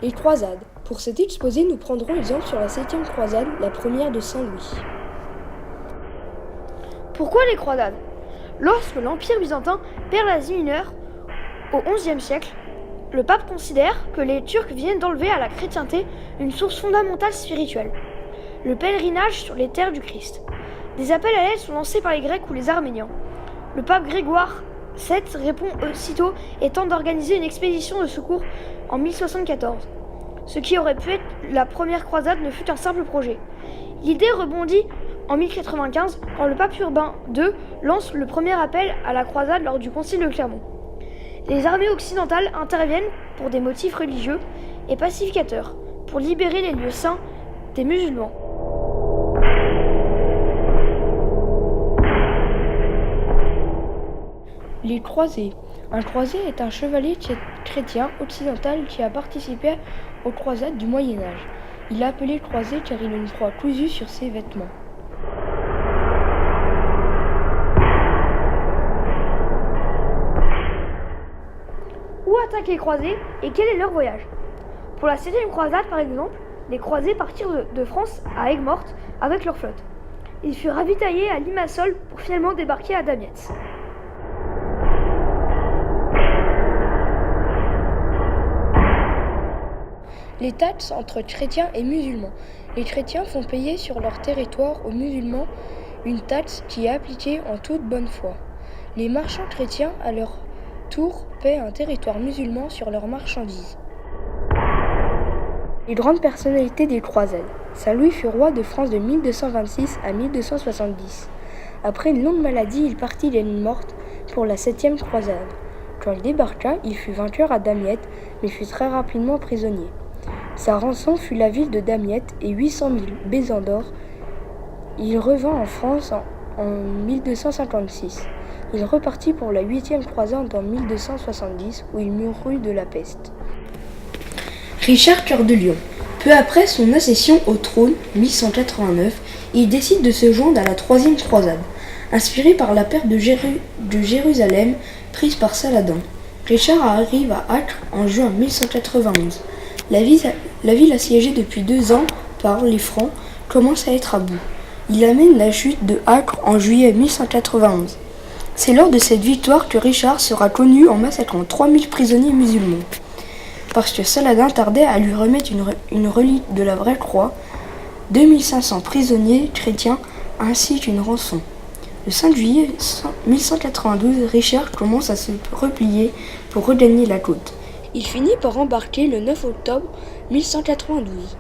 Les croisades. Pour cet exposé, nous prendrons exemple sur la 7e croisade, la première de Saint-Louis. Pourquoi les croisades? Lorsque l'Empire byzantin perd l'Asie mineure au XIe siècle, le pape considère que les Turcs viennent d'enlever à la chrétienté une source fondamentale spirituelle, le pèlerinage sur les terres du Christ. Des appels à l'aide sont lancés par les Grecs ou les Arméniens. Le pape Grégoire VII répond aussitôt et tente d'organiser une expédition de secours en 1074. Ce qui aurait pu être la première croisade ne fut qu'un simple projet. L'idée rebondit en 1095 quand le pape Urbain II lance le premier appel à la croisade lors du concile de Clermont. Les armées occidentales interviennent pour des motifs religieux et pacificateurs, pour libérer les lieux saints des musulmans. Les croisés. Un croisé est un chevalier chrétien occidental qui a participé aux croisades du Moyen-Âge. Il est appelé croisé car il a une croix cousue sur ses vêtements. Où attaquent les croisés et quel est leur voyage? Pour la 7e croisade par exemple, les croisés partirent de France à Aigues-Mortes avec leur flotte. Ils furent ravitaillés à Limassol pour finalement débarquer à Damiette. Les taxes entre chrétiens et musulmans. Les chrétiens font payer sur leur territoire aux musulmans une taxe qui est appliquée en toute bonne foi. Les marchands chrétiens, à leur tour, paient un territoire musulman sur leurs marchandises. Les grandes personnalités des croisades. Saint-Louis fut roi de France de 1226 à 1270. Après une longue maladie, il partit les nuits mortes pour la 7e croisade. Quand il débarqua, il fut vainqueur à Damiette, mais fut très rapidement prisonnier. Sa rançon fut la ville de Damiette et 800 000 baisans d'or. Il revint en France en 1256. Il repartit pour la 8e croisade en 1270 où il mourut de la peste. Richard Cœur de Lion. Peu après son accession au trône, 1189, il décide de se joindre à la 3e croisade, inspiré par la perte de Jérusalem prise par Saladin. Richard arrive à Acre en juin 1191. La ville assiégée depuis 2 ans par les Francs commence à être à bout. Il amène la chute de Acre en juillet 1191. C'est lors de cette victoire que Richard sera connu en massacrant 3000 prisonniers musulmans. Parce que Saladin tardait à lui remettre une relique de la vraie croix, 2500 prisonniers chrétiens ainsi qu'une rançon. Le 5 juillet 1192, Richard commence à se replier pour regagner la côte. Il finit par embarquer le 9 octobre 1192.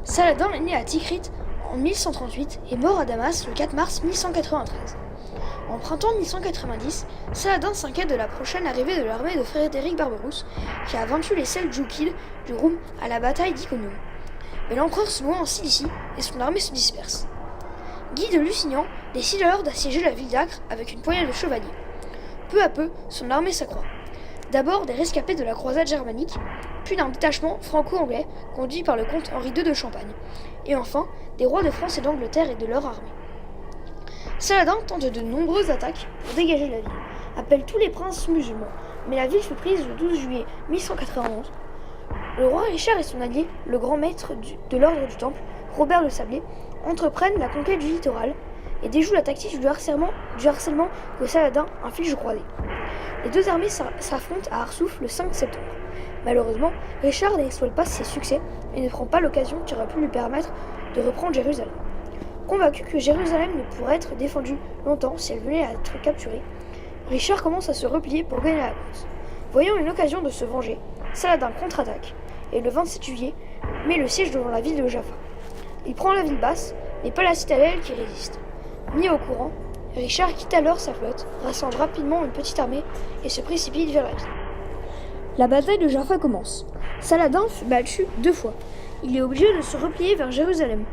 Saladin est né à Tikrit en 1138 et mort à Damas le 4 mars 1193. En printemps 1190, Saladin s'inquiète de la prochaine arrivée de l'armée de Frédéric Barberousse, qui a vaincu les Seldjoukides du Roum à la bataille d'Iconium. Mais l'empereur se noie en Cilicie et son armée se disperse. Guy de Lusignan décide alors d'assiéger la ville d'Acre avec une poignée de chevaliers. Peu à peu, son armée s'accroît. D'abord des rescapés de la croisade germanique, puis d'un détachement franco-anglais conduit par le comte Henri II de Champagne, et enfin des rois de France et d'Angleterre et de leur armée. Saladin tente de nombreuses attaques pour dégager la ville, appelle tous les princes musulmans, mais la ville fut prise le 12 juillet 1191. Le roi Richard et son allié, le grand maître de l'ordre du Temple, Robert le Sablé, entreprennent la conquête du littoral et déjouent la tactique du harcèlement que Saladin inflige aux croisés. Les deux armées s'affrontent à Arsouf le 5 septembre. Malheureusement, Richard n'exploite pas ses succès et ne prend pas l'occasion qui aurait pu lui permettre de reprendre Jérusalem. Convaincu que Jérusalem ne pourrait être défendue longtemps si elle venait à être capturée, Richard commence à se replier pour gagner la course. Voyant une occasion de se venger, Saladin contre-attaque et le 27 juillet met le siège devant la ville de Jaffa. Il prend la ville basse, mais pas la citadelle qui résiste. Mis au courant, Richard quitte alors sa flotte, rassemble rapidement une petite armée et se précipite vers la ville. La bataille de Jaffa commence. Saladin fut battu 2 fois. Il est obligé de se replier vers Jérusalem.